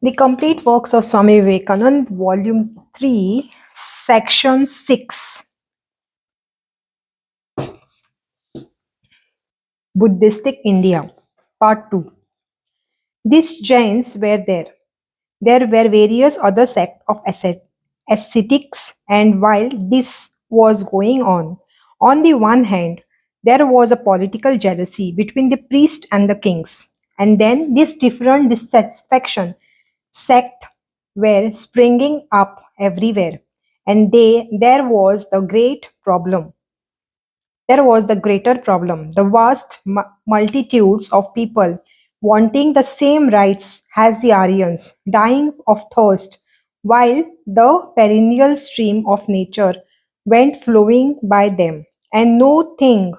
The Complete Works of Swami Vivekananda, Volume 3, Section 6, Buddhistic India, Part 2. These Jains were there. There were various other sects of ascetics, and while this was going on the one hand, there was a political jealousy between the priest and the kings, and then this different dissatisfaction sect were springing up everywhere, and there was the great problem. There was the greater problem, the vast multitudes of people wanting the same rights as the Aryans, dying of thirst, while the perennial stream of nature went flowing by them, and no thing,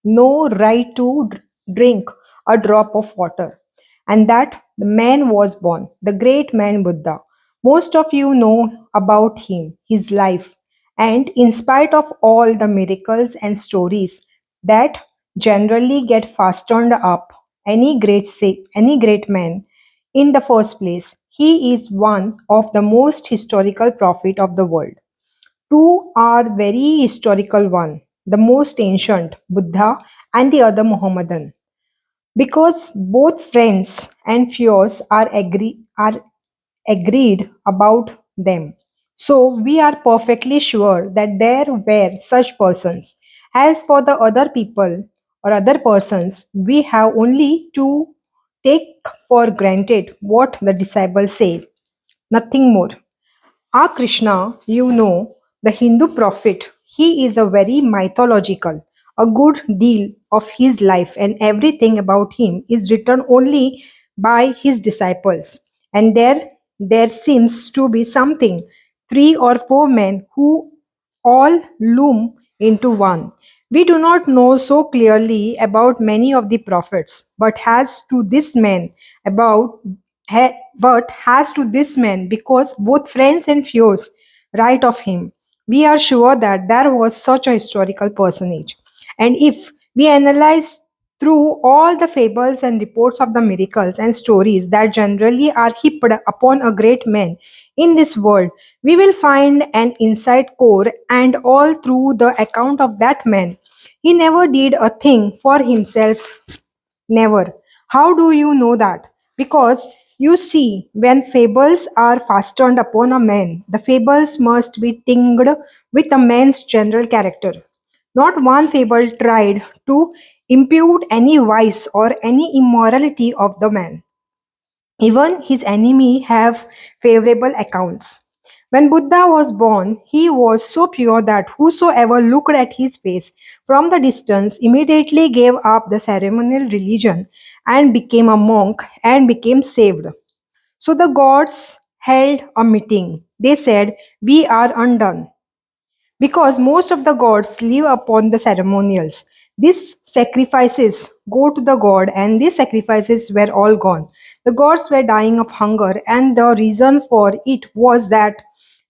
no right to drink a drop of water. And that the man was born, the great man Buddha. Most of you know about him, his life, and in spite of all the miracles and stories that generally get fastened up any great man in the first place, he is one of the most historical prophet of the world. Two are very historical one, the most ancient, Buddha, and the other Mohammedan. Because both friends and fears are agreed about them. So we are perfectly sure that there were such persons. As for the other people or other persons, we have only to take for granted what the disciples say, nothing more. Our Krishna, you know, the Hindu prophet, he is a very mythological. A good deal of his life and everything about him is written only by his disciples. And there seems to be something, three or four men who all loom into one. We do not know so clearly about many of the prophets, but has to this man about but has to this man because both friends and foes write of him. We are sure that there was such a historical personage. And if we analyze through all the fables and reports of the miracles and stories that generally are heaped upon a great man in this world, we will find an inside core and all through the account of that man. He never did a thing for himself. Never. How do you know that? Because you see, when fables are fastened upon a man, the fables must be tinged with a man's general character. Not one fable tried to impute any vice or any immorality of the man. Even his enemy have favorable accounts. When Buddha was born, he was so pure that whosoever looked at his face from the distance immediately gave up the ceremonial religion and became a monk and became saved. So the gods held a meeting. They said, "We are undone because most of the gods live upon the ceremonials. These sacrifices go to the god, and these sacrifices were all gone. The gods were dying of hunger, and the reason for it was that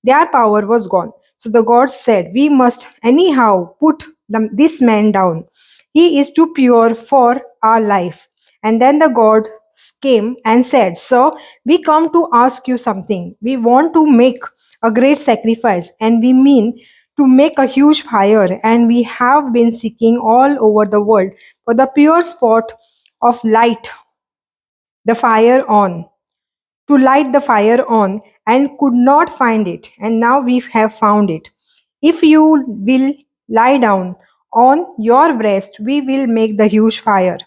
their power was gone. So the gods said, "We must anyhow put this man down. He is too pure for our life." And then the gods came and said, "Sir, we come to ask you something. We want to make a great sacrifice, and we mean to make a huge fire, and we have been seeking all over the world for the pure spot of light the fire on to light the fire on, and could not find it, and now we have found it. If you will lie down on your breast, we will make the huge fire."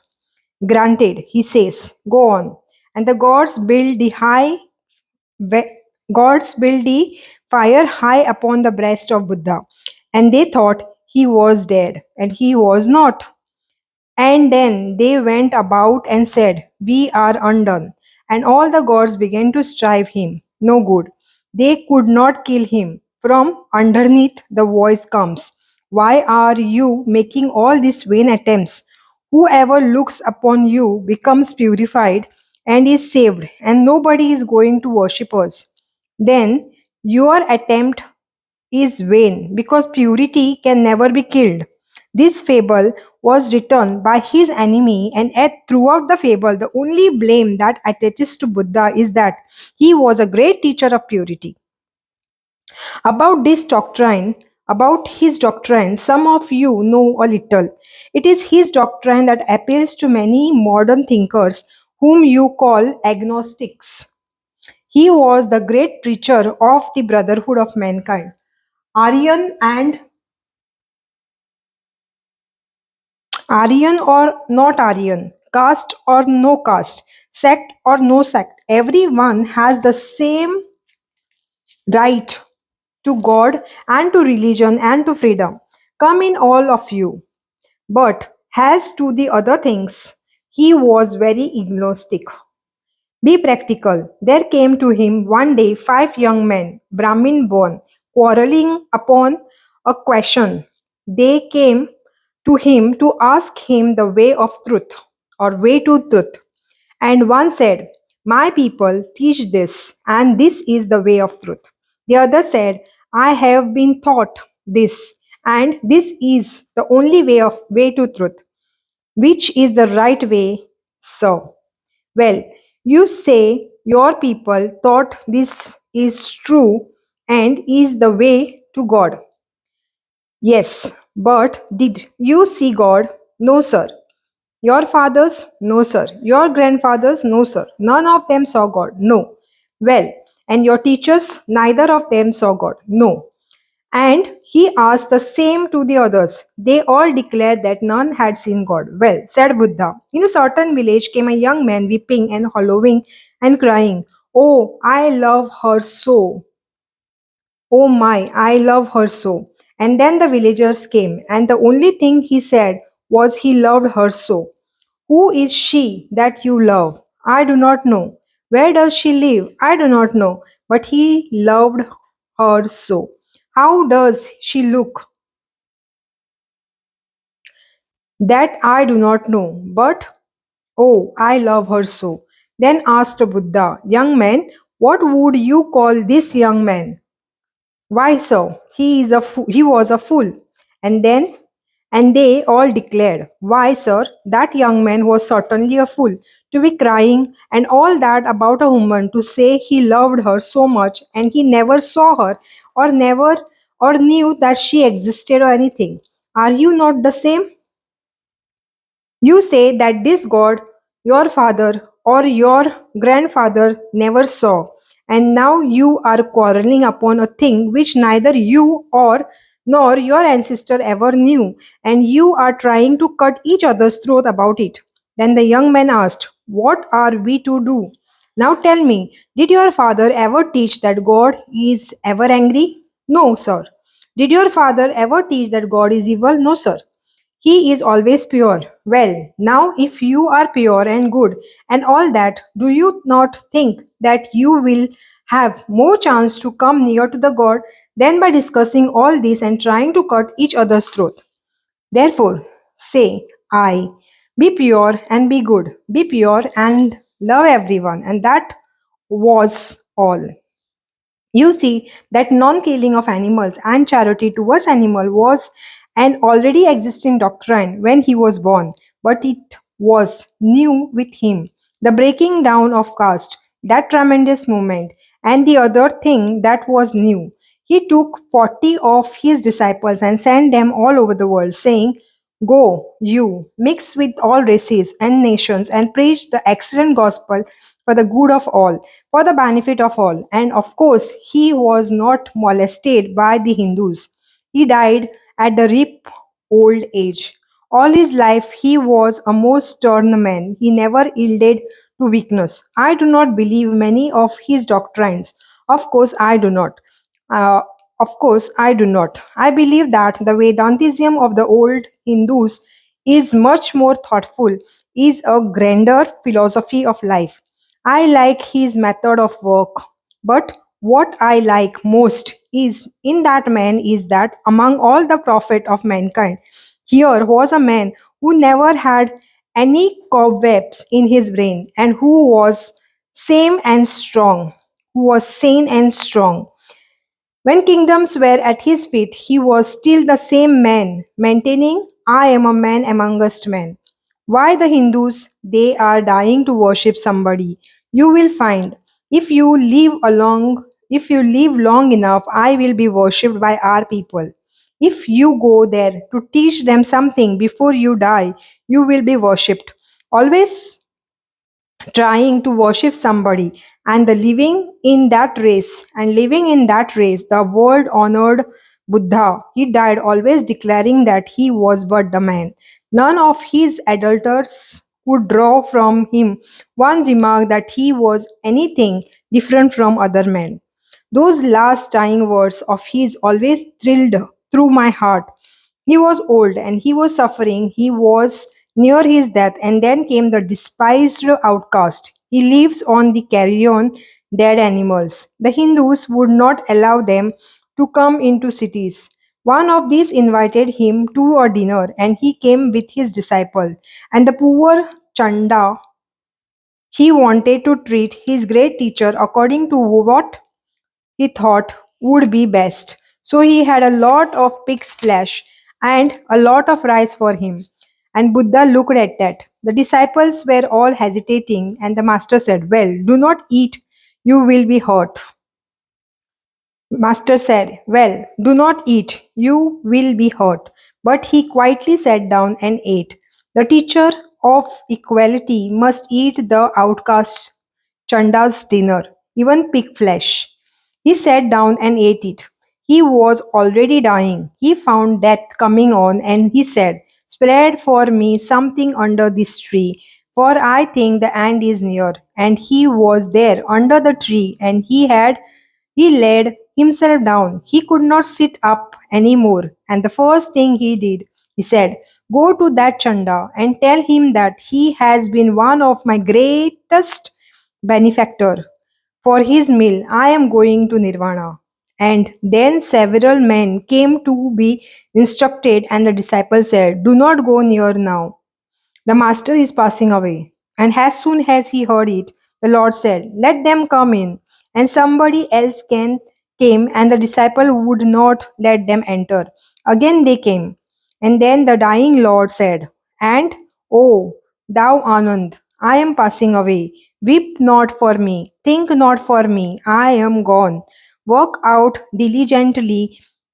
"Granted," he says. "Go on." And the Be- gods built the fire high upon the breast of Buddha, and they thought he was dead, and he was not. And then they went about and said, "We are undone." And all the gods began to strive him. No good. They could not kill him. From underneath the voice comes, "Why are you making all these vain attempts? Whoever looks upon you becomes purified and is saved, and nobody is going to worship us. Then your attempt is vain because purity can never be killed. This fable was written by his enemy, and yet throughout the fable, the only blame that attaches to Buddha is that he was a great teacher of purity. About this doctrine, about his doctrine, some of you know a little. It is his doctrine that appeals to many modern thinkers whom you call agnostics. He was the great preacher of the brotherhood of mankind. Aryan and Aryan or not Aryan, caste or no caste, sect or no sect, everyone has the same right to God and to religion and to freedom. Come in all of you. But as to the other things, he was very agnostic. Be practical. There came to him one day 5 young men, Brahmin born, quarreling upon a question. They came to him to ask him the way of truth or way to truth. And one said, my people teach this, and this is the way of truth. The other said, I have been taught this, and this is the only way to truth. Which is the right way, sir? Well, you say your people thought this is true and is the way to God. Yes, but did you see God? No, sir. Your fathers? No, sir. Your grandfathers? No, sir. None of them saw God? No. Well, and your teachers? Neither of them saw God? No. And he asked the same to the others. They all declared that none had seen God. Well, said Buddha, in a certain village came a young man weeping and hollowing and crying, oh, I love her so. Oh my, I love her so. And then the villagers came, and the only thing he said was he loved her so. Who is she that you love? I do not know. Where does she live? I do not know. But he loved her so. How does she look? That I do not know. But oh, I love her so. Then asked Buddha, young man, what would you call this young man? Why so? He was a fool. And then and they all declared, why, sir, that young man was certainly a fool to be crying and all that about a woman to say he loved her so much and he never saw her or never or knew that she existed or anything. Are you not the same? You say that this God, your father or your grandfather never saw, and now you are quarreling upon a thing which neither you or nor your ancestor ever knew, and you are trying to cut each other's throat about it. Then the young man asked, what are we to do? Now tell me, did your father ever teach that God is ever angry? No, sir. Did your father ever teach that God is evil? No, sir. He is always pure. Well, now if you are pure and good and all that, do you not think that you will have more chance to come near to the God than by discussing all this and trying to cut each other's throat? Therefore, say, I, be pure and be good, be pure and love everyone. And that was all. You see that non-killing of animals and charity towards animal was an already existing doctrine when he was born, but it was new with him. The breaking down of caste, that tremendous movement, and the other thing that was new. He took 40 of his disciples and sent them all over the world, saying, go, you, mix with all races and nations, and preach the excellent gospel for the good of all, for the benefit of all. And of course, he was not molested by the Hindus. He died at the ripe old age. All his life, he was a most stern man. He never yielded to weakness. I do not believe many of his doctrines. Of course, I do not. Uh, of course, I do not. I believe that the Vedantism of the old Hindus is much more thoughtful, is a grander philosophy of life. I like his method of work, but what I like most is in that man is that among all the prophet of mankind, here was a man who never had any cobwebs in his brain and who was sane and strong, who was sane and strong. When kingdoms were at his feet, he was still the same man, maintaining I am a man amongst men. Why the Hindus? They are dying to worship somebody. You will find if you live long enough, I will be worshipped by our people. If you go there to teach them something before you die, you will be worshipped. Always trying to worship somebody and the living in that race the world honored Buddha. He died always declaring that he was but the man. None of his adulterers could draw from him one remark that he was anything different from other men. Those last dying words of his always thrilled through my heart. He was old and he was suffering. He was near his death, and then came the despised outcast. He lives on the carrion dead animals. The Hindus would not allow them to come into cities. One of these invited him to a dinner, and he came with his disciple. And the poor Chanda, he wanted to treat his great teacher according to what he thought would be best. So he had a lot of pig's flesh and a lot of rice for him. And Buddha looked at that. The disciples were all hesitating, and the master said, "Well, do not eat, you will be hurt." Master said, "Well, do not eat, you will be hurt." But he quietly sat down and ate. The teacher of equality must eat the outcast Chanda's dinner, even pig flesh. He sat down and ate it. He was already dying. He found death coming on, and he said, "Spread for me something under this tree, for I think the end is near." And he was there under the tree, and he laid himself down. He could not sit up any more. And the first thing he did, he said, "Go to that Chanda and tell him that he has been one of my greatest benefactor. For his meal, I am going to Nirvana." And then several men came to be instructed, and the disciple said, "Do not go near now. The master is passing away." And as soon as he heard it, the Lord said, "Let them come in." And somebody else came, and the disciple would not let them enter. Again they came. And then the dying Lord said, "And, oh, thou Anand, I am passing away. Weep not for me, think not for me, I am gone. Work out diligently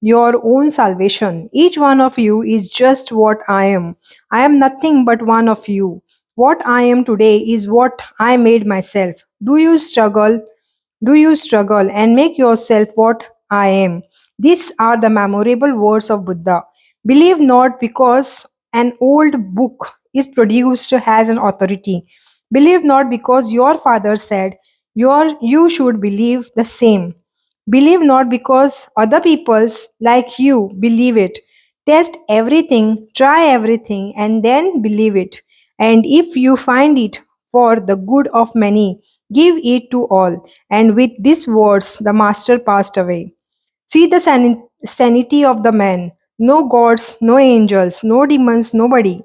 your own salvation. Each one of you is just what I am. I am nothing but one of you. What I am today is what I made myself. Do you struggle? Do you struggle and make yourself what I am?" These are the memorable words of Buddha. Believe not because an old book is produced as an authority. Believe not because your father said you should believe the same. Believe not because other peoples like you believe it. Test everything, try everything, and then believe it. And if you find it for the good of many, give it to all. And with these words, the master passed away. See the sanity of the man. No gods, no angels, no demons, nobody.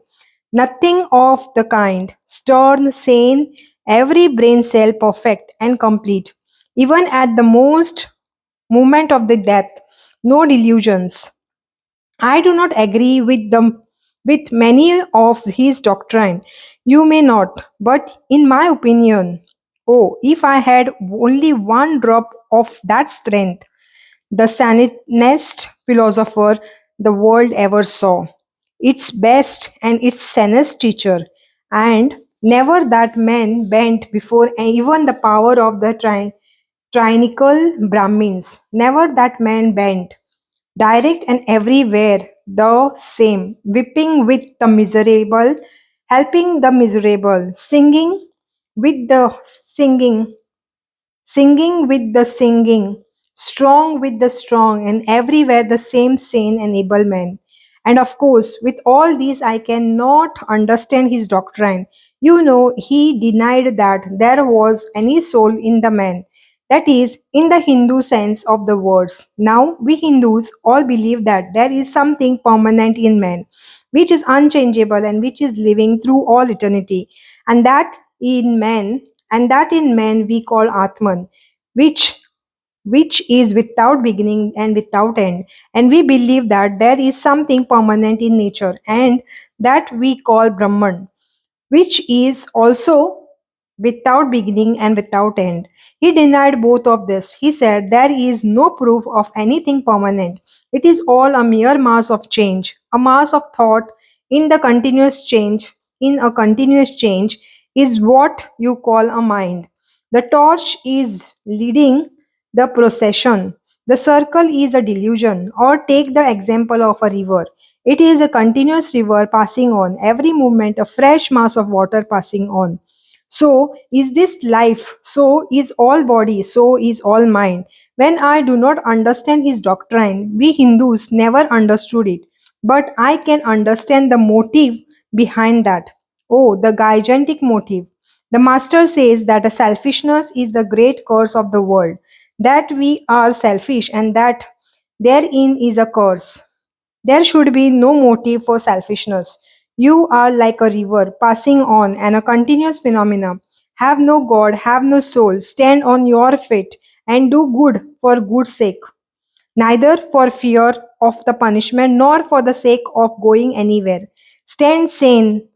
Nothing of the kind. Stern, sane, every brain cell perfect and complete. Even at the most moment of the death, no delusions. I do not agree with many of his doctrine. You may not, but in my opinion, oh, if I had only one drop of that strength, the sanest philosopher the world ever saw, its best and its sanest teacher, and never that man bent before even the power of the tyrannical Brahmins. Never that man bent direct and everywhere the same, weeping with the miserable, helping the miserable, with the singing, singing with the singing, strong with the strong, and everywhere the same sane and able man. And of course, with all these, I cannot understand his doctrine. You know, he denied that there was any soul in the man. That is, in the Hindu sense of the words. Now, we Hindus all believe that there is something permanent in man, which is unchangeable and which is living through all eternity. And that in man, and that in man we call Atman, which which is without beginning and without end. And we believe that there is something permanent in nature and that we call Brahman, which is also without beginning and without end. He denied both of this. He said there is no proof of anything permanent. It is all a mere mass of change, a mass of thought in the continuous change. In a continuous change is what you call a mind. The torch is leading the procession. The circle is a delusion. Or take the example of a river. It is a continuous river passing on, every movement a fresh mass of water passing on. So is this life, so is all body, so is all mind. When I do not understand his doctrine, we Hindus never understood it, but I can understand the motive behind that. Oh, the gigantic motive. The master says that a selfishness is the great curse of the world, that we are selfish and that therein is a curse. There should be no motive for selfishness. You are like a river passing on and a continuous phenomenon. Have no God, have no soul. Stand on your feet and do good for good's sake, neither for fear of the punishment nor for the sake of going anywhere. Stand sane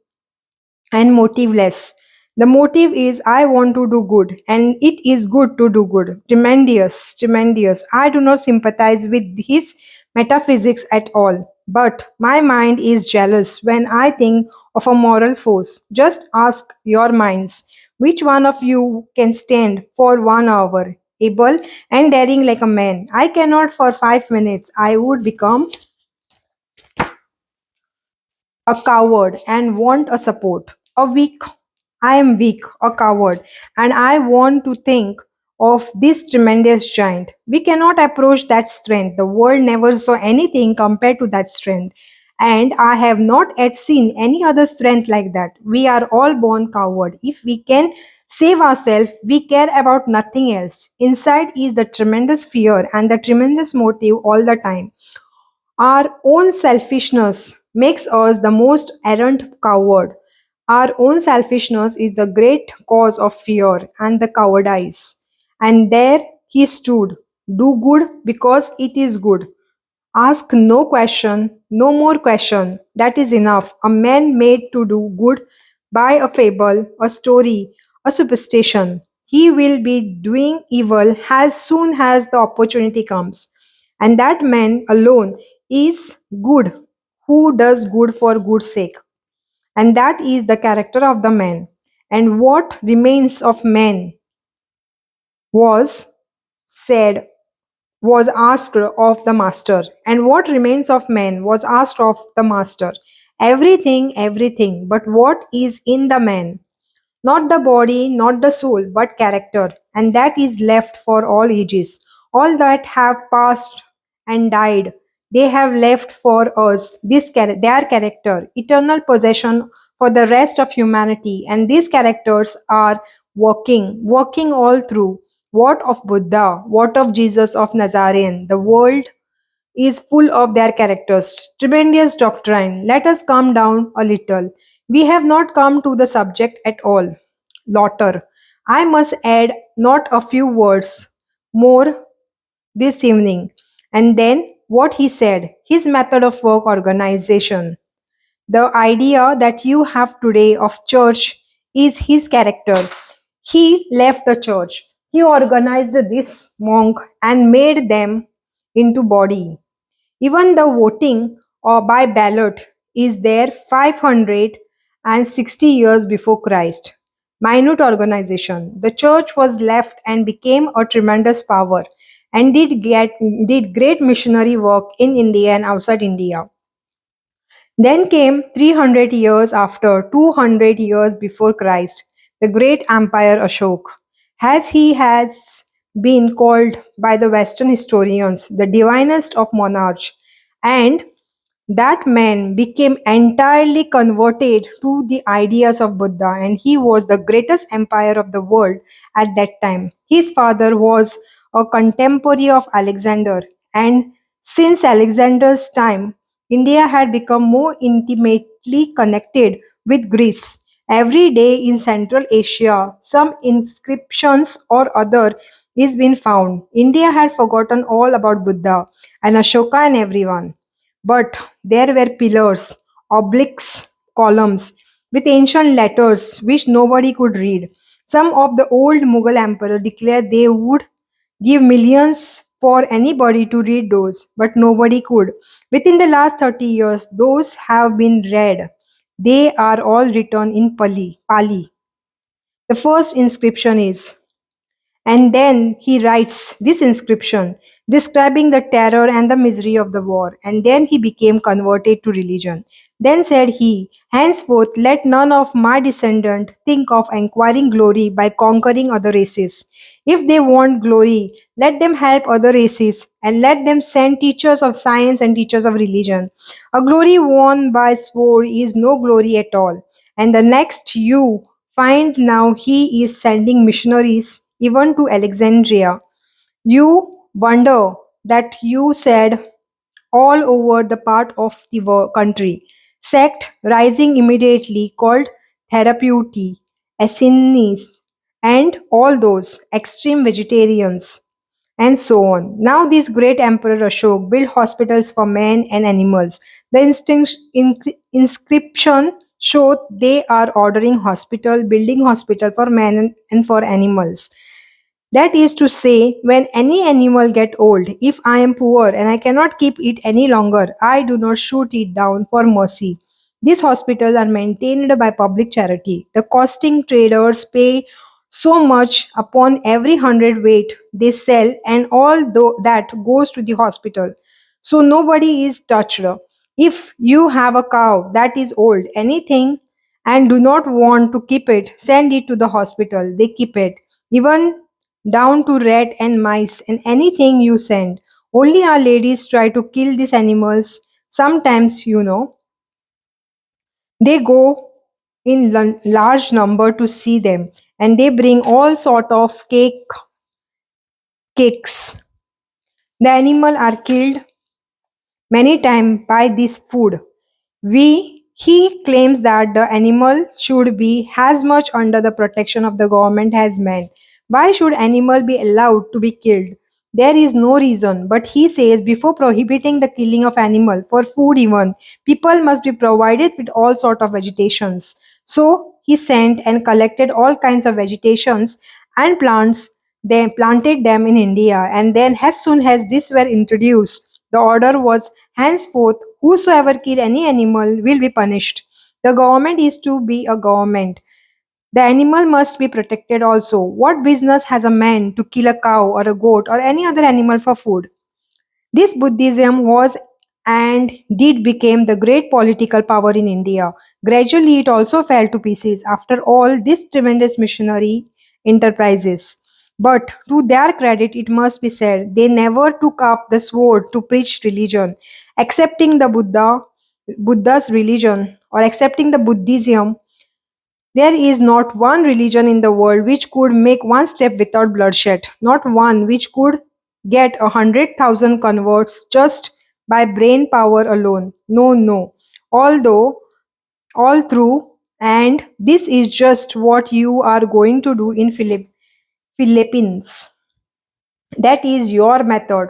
and motiveless. The motive is I want to do good, and it is good to do good. Tremendous, tremendous. I do not sympathize with his metaphysics at all, but my mind is jealous when I think of a moral force. Just ask your minds which one of you can stand for 1 hour, able and daring like a man. I cannot for 5 minutes. I would become a coward and want a support. A weak, I am weak, a coward, and I want to think of this tremendous giant. We cannot approach that strength. The world never saw anything compared to that strength. And I have not yet seen any other strength like that. We are all born coward. If we can save ourselves, we care about nothing else. Inside is the tremendous fear and the tremendous motive all the time. Our own selfishness makes us the most arrant coward. Our own selfishness is the great cause of fear and the cowardice. And there he stood. Do good because it is good. Ask no question, no more question. That is enough. A man made to do good by a fable, a story, a superstition. He will be doing evil as soon as the opportunity comes. And that man alone is good who does good for good's sake. And that is the character of the man. And what remains of man was said was asked of the master, and what remains of man was asked of the master. Everything, everything, but what is in the man? Not the body, not the soul, but character, and that is left for all ages. All that have passed and died, they have left for us their character, eternal possession for the rest of humanity, and these characters are working all through. What of Buddha? What of Jesus of Nazarene? The world is full of their characters. Tremendous doctrine. Let us calm down a little. We have not come to the subject at all. Laughter. I must add not a few words more this evening. And then what he said, his method of work organization. The idea that you have today of church is his character. He left the church. He organized this monk and made them into body. Even the voting or by ballot is there 560 years before Christ. Minute organization. The church was left and became a tremendous power and did great missionary work in India and outside India. Then came 300 years after, 200 years before Christ, the great empire Ashok, as he has been called by the Western historians, the divinest of monarchs, and that man became entirely converted to the ideas of Buddha, and he was the greatest empire of the world at that time. His father was a contemporary of Alexander, and since Alexander's time, India had become more intimately connected with Greece. Every day in Central Asia, some inscriptions or other is been found. India had forgotten all about Buddha and Ashoka and everyone. But there were pillars, obelisks, columns with ancient letters which nobody could read. Some of the old Mughal emperor declared they would give millions for anybody to read those, but nobody could. Within the last 30 years, those have been read. They are all written in Pali. The first inscription is, and then he writes this inscription describing the terror and the misery of the war. And then he became converted to religion. Then said he, henceforth let none of my descendant think of acquiring glory by conquering other races. If they want glory, let them help other races and let them send teachers of science and teachers of religion. A glory won by sword is no glory at all. And the next you find now he is sending missionaries even to Alexandria. You wonder that you said all over the part of the country. Sect rising immediately called Therapeuti, Essenes, and all those extreme vegetarians and so on. Now, this great Emperor Ashok built hospitals for men and animals. The inscription showed they are ordering hospital, building hospital for men and for animals. That is to say, when any animal get old, if I am poor and I cannot keep it any longer, I do not shoot it down for mercy. These hospitals are maintained by public charity. The costing traders pay so much upon every hundred weight they sell, and all that goes to the hospital. So nobody is touched. If you have a cow that is old, anything, and do not want to keep it, send it to the hospital. They keep it. Even down to rat and mice and anything you send. Only our ladies try to kill these animals. Sometimes, they go in large number to see them and they bring all sort of cakes. The animal are killed many times by this food. He claims that the animal should be as much under the protection of the government as man. Why should animal be allowed to be killed? There is no reason, but he says before prohibiting the killing of animal for food even, people must be provided with all sort of vegetations. So he sent and collected all kinds of vegetations and plants. They planted them in India, and then as soon as these were introduced, the order was henceforth whosoever kill any animal will be punished. The government is to be a government. The animal must be protected also. What business has a man to kill a cow or a goat or any other animal for food? This Buddhism was and did become the great political power in India. Gradually, it also fell to pieces after all these tremendous missionary enterprises. But to their credit, it must be said, they never took up the sword to preach religion. Accepting the Buddha's religion or accepting the Buddhism, there is not one religion in the world which could make one step without bloodshed, not one which could get 100,000 converts just by brain power alone. No, no. Although, all through, and this is just what you are going to do in Philippines. That is your method.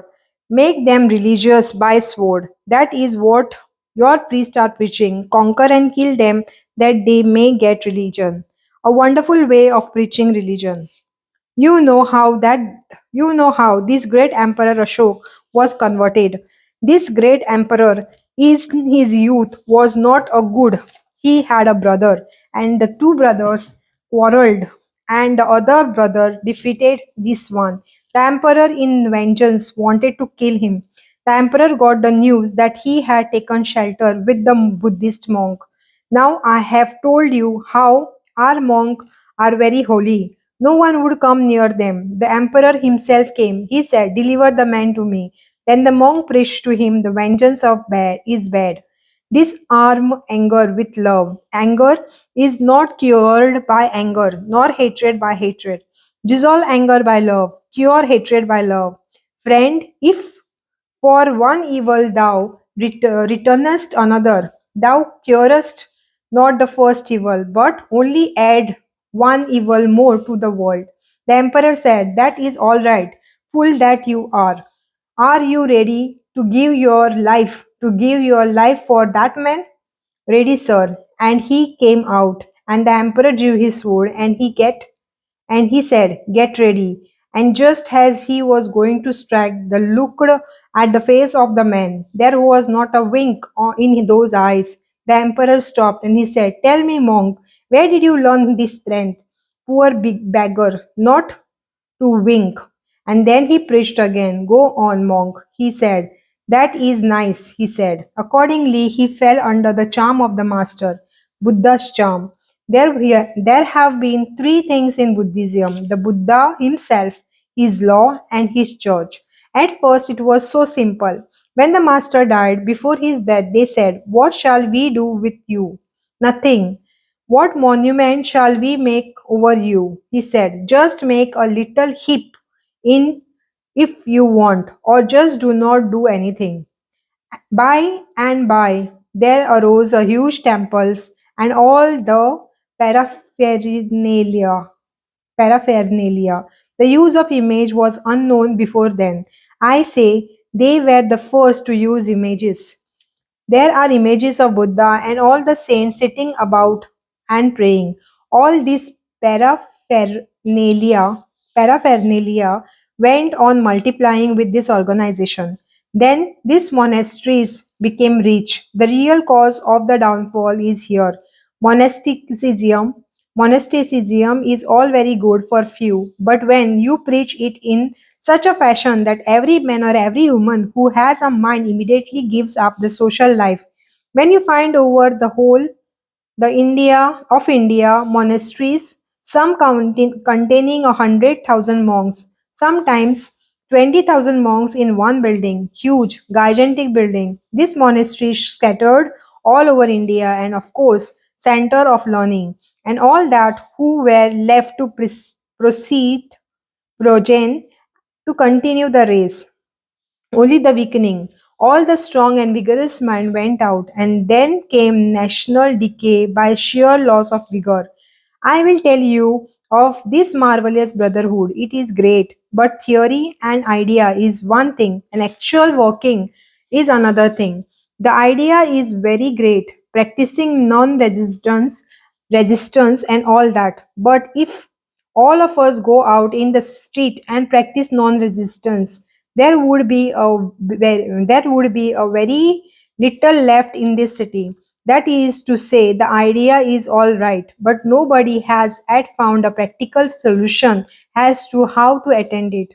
Make them religious by sword. That is what your priests are preaching. Conquer and kill them that they may get religion. A wonderful way of preaching religion. You know how that you know how this great emperor Ashok was converted. This great emperor in his youth was not a good. He had a brother, and the two brothers quarreled, and the other brother defeated this one. The emperor, in vengeance, wanted to kill him. The emperor got the news that he had taken shelter with the Buddhist monk. Now I have told you how our monks are very holy. No one would come near them. The emperor himself came. He said, deliver the man to me. Then the monk preached to him, the vengeance of bad is bad. Disarm anger with love. Anger is not cured by anger, nor hatred by hatred. Dissolve anger by love. Cure hatred by love. Friend, if for one evil thou returnest another, thou curest not the first evil, but only add one evil more to the world. The emperor said, "That is all right, fool that you are. Are you ready to give your life for that man?" "Ready, sir." And he came out, and the emperor drew his sword, and he said, "Get ready." And just as he was going to strike, the looked at the face of the man. There was not a wink in those eyes. The emperor stopped and he said, "Tell me, monk, where did you learn this strength? Poor big beggar, not to wink." And then he preached again. "Go on, monk," he said. "That is nice," he said. Accordingly, he fell under the charm of the master, Buddha's charm. There have been three things in Buddhism: the Buddha himself, his law, and his church. At first, it was so simple. When the master died, before his death, they said, "What shall we do with you?" "Nothing." "What monument shall we make over you?" He said, "Just make a little heap in if you want, or just do not do anything." By and by, there arose a huge temples and all the paraphernalia. paraphernalia. The use of image was unknown before then. I say they were the first to use images. There are images of Buddha and all the saints sitting about and praying. All this paraphernalia went on multiplying with this organization. Then these monasteries became rich. The real cause of the downfall is here. Monasticism. Monasticism is all very good for few, but when you preach it in such a fashion that every man or every woman who has a mind immediately gives up the social life, when you find over the whole India monasteries, some containing 100,000 monks, sometimes 20,000 monks in one building, huge, gigantic building. This monastery is scattered all over India and of course center of learning, and all that who were left to proceed progen to continue the race. Only the weakening, all the strong and vigorous mind went out, and then came national decay by sheer loss of vigor. I will tell you of this marvelous brotherhood. It is great, but theory and idea is one thing, and actual working is another thing. The idea is very great, practicing resistance, and all that. But if all of us go out in the street and practice non-resistance, there would be a very little left in this city. That is to say, the idea is all right, but nobody has yet found a practical solution as to how to attend it.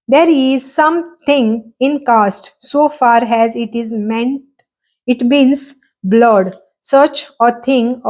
There is something in caste, so far as it means blood. Such a thing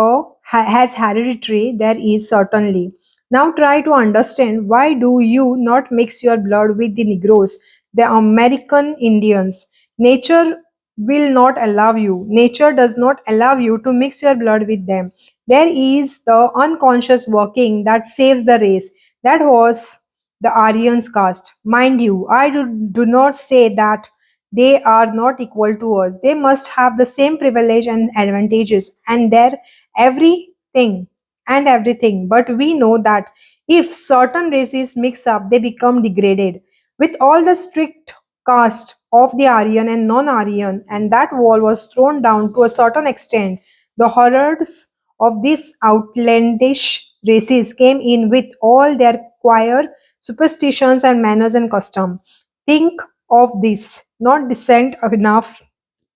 has hereditary, there is certainly. Now try to understand, why do you not mix your blood with the Negroes, the American Indians? Nature will not allow you. Nature does not allow you to mix your blood with them. There is the unconscious working that saves the race. That was the Aryans caste. Mind you, I do not say that they are not equal to us. They must have the same privilege and advantages and their everything everything. But we know that if certain races mix up, they become degraded. With all the strict caste of the Aryan and non-Aryan, and that wall was thrown down to a certain extent, the horrors of these outlandish races came in with all their queer superstitions and manners and custom. Think of this, not decent enough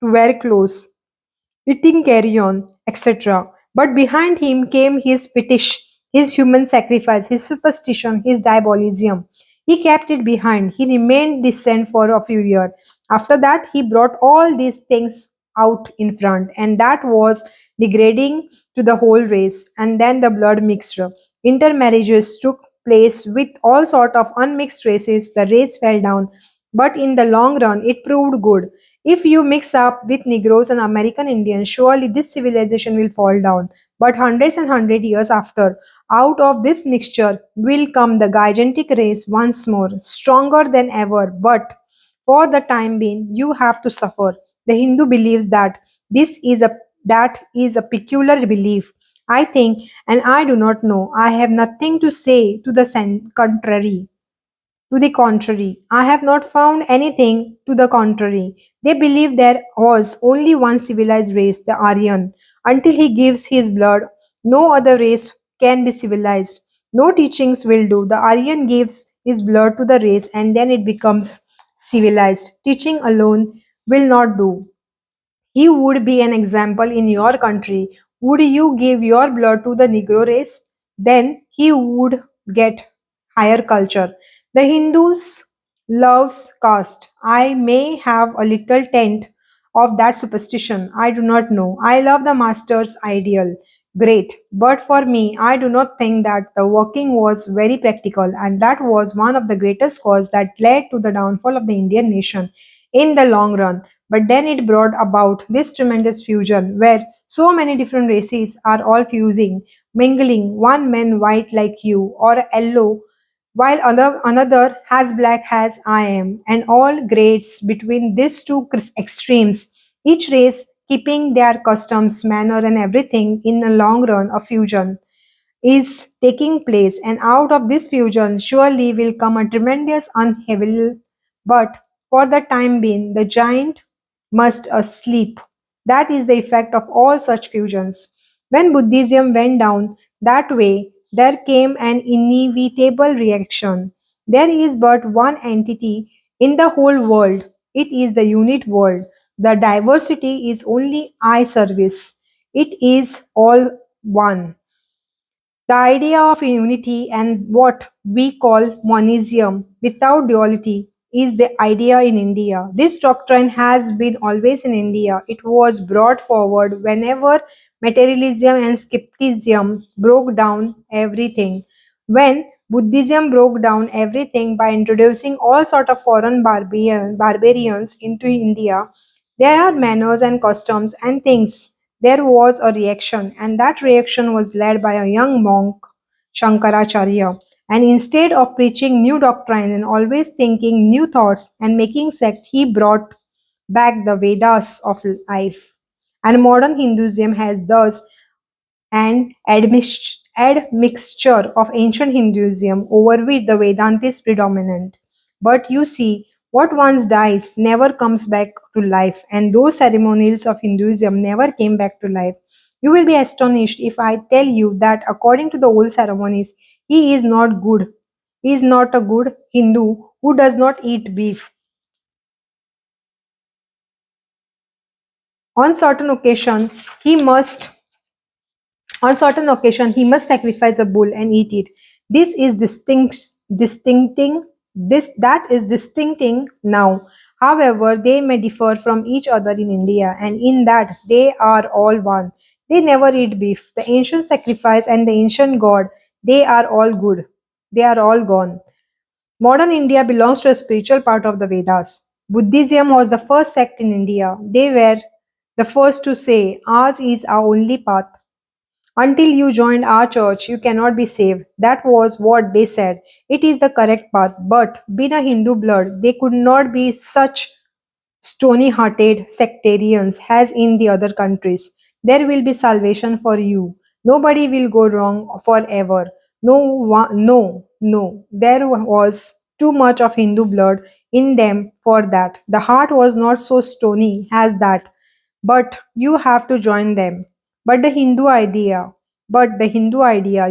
to wear clothes, eating carrion, etc. But behind him came his fetish, his human sacrifice, his superstition, his diabolism. He kept it behind. He remained decent for a few years. After that, he brought all these things out in front, and that was degrading to the whole race. And then the blood mixture. Intermarriages took place with all sort of unmixed races. The race fell down, but in the long run, it proved good. If you mix up with Negroes and American Indians, surely this civilization will fall down. But hundreds and hundred years after, out of this mixture will come the gigantic race once more, stronger than ever. But for the time being, you have to suffer. The Hindu believes that this is a that is a peculiar belief. I think, and I do not know. I have nothing to say to the contrary. To the contrary, I have not found anything to the contrary. They believe there was only one civilized race, the Aryan. Until he gives his blood, no other race can be civilized. No teachings will do. The Aryan gives his blood to the race and then it becomes civilized. Teaching alone will not do. He would be an example in your country. Would you give your blood to the Negro race? Then he would get higher culture. The Hindus loves caste. I may have a little tent of that superstition. I do not know. I love the master's ideal. Great. But for me, I do not think that the working was very practical, and that was one of the greatest causes that led to the downfall of the Indian nation in the long run. But then it brought about this tremendous fusion where so many different races are all fusing, mingling, one man white like you or yellow, while another has black as I am, and all grades between these two extremes, each race keeping their customs, manner, and everything in the long run of fusion is taking place, and out of this fusion surely will come a tremendous upheaval. But for the time being, the giant must sleep. That is the effect of all such fusions. When Buddhism went down that way, there came an inevitable reaction. There is but one entity in the whole world. It is the unit world. The diversity is only eye service. It is all one. The idea of unity and what we call monism without duality is the idea in India. This doctrine has been always in India. It was brought forward whenever materialism and skepticism broke down everything. When Buddhism broke down everything by introducing all sort of foreign barbarians into India, there are manners and customs and things. There was a reaction, and that reaction was led by a young monk, Shankaracharya. And instead of preaching new doctrines and always thinking new thoughts and making sect, he brought back the Vedas of life. And modern Hinduism has thus an admixture of ancient Hinduism over which the Vedanta is predominant. But you see, what once dies never comes back to life, and those ceremonials of Hinduism never came back to life. You will be astonished if I tell you that according to the old ceremonies, he is not good. He is not a good Hindu who does not eat beef. On certain occasion, he must On certain occasion, he must sacrifice a bull and eat it. This is distincting this that is distincting now. However, they may differ from each other in India, and in that they are all one. They never eat beef. The ancient sacrifice and the ancient god, they are all good. They are all gone. Modern India belongs to a spiritual part of the Vedas. Buddhism was the first sect in India. They were the first to say, ours is our only path. Until you joined our church, you cannot be saved. That was what they said. It is the correct path, but being a Hindu blood, they could not be such stony hearted sectarians as in the other countries. There will be salvation for you. Nobody will go wrong forever. No. There was too much of Hindu blood in them for that. The heart was not so stony as that, but you have to join them. But the Hindu idea, but the Hindu idea,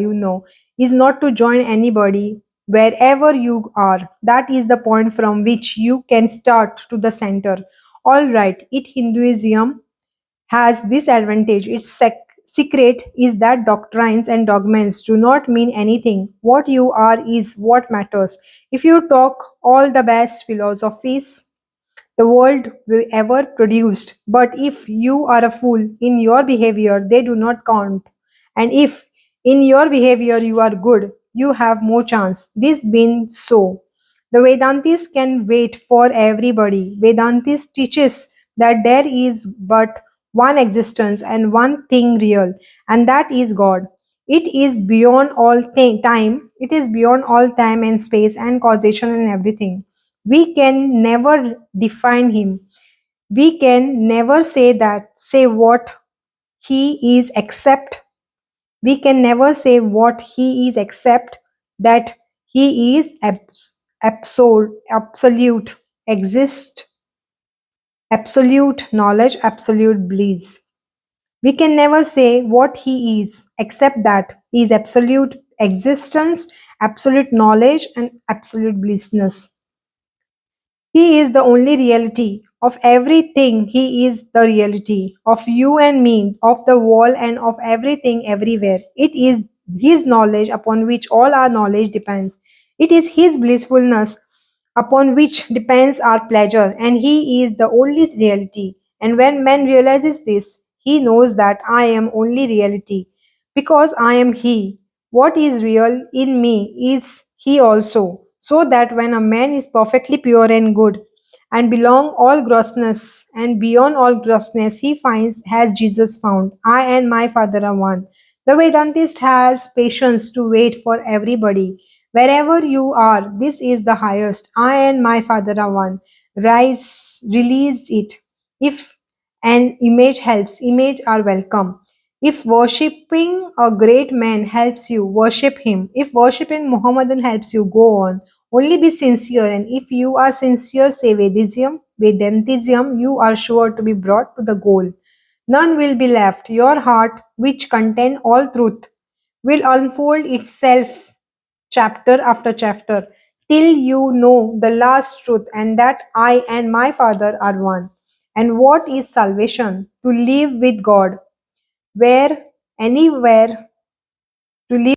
is not to join anybody wherever you are. That is the point from which you can start to the center. All right, it Hinduism has this advantage. Its secret is that doctrines and dogmas do not mean anything. What you are is what matters. If you talk all the best philosophies the world will ever produced. But if you are a fool in your behavior, they do not count. And if in your behavior you are good, you have more chance. This being so, the Vedantis can wait for everybody. Vedantis teaches that there is but one existence and one thing real, and that is God. It is beyond all time. It is beyond all time and space and causation and everything. We can never define him. We can never say what he is except We can never say what He is except that He is absolute, exist, absolute knowledge, absolute bliss. We can never say what He is except that He is absolute existence, absolute knowledge, and absolute blissness. He is the only reality of everything. He is the reality of you and me, of the world, and of everything everywhere. It is His knowledge upon which all our knowledge depends. It is His blissfulness upon which depends our pleasure, and He is the only reality. And when man realizes this, he knows that I am only reality because I am He. What is real in me is He also, so that when a man is perfectly pure and good, and belong all grossness, and beyond all grossness, he finds has Jesus found. I and my Father are one. The Vedantist has patience to wait for everybody. Wherever you are, this is the highest. I and my Father are one. Rise, release it. If an image helps, image are welcome. If worshipping a great man helps you, worship him. If worshipping Muhammadan helps you, go on. Only be sincere, and if you are sincere, say Vedantism, you are sure to be brought to the goal. None will be left. Your heart, which contain all truth, will unfold itself chapter after chapter till you know the last truth, and that I and my Father are one. And what is salvation? To live with God, where, anywhere, to live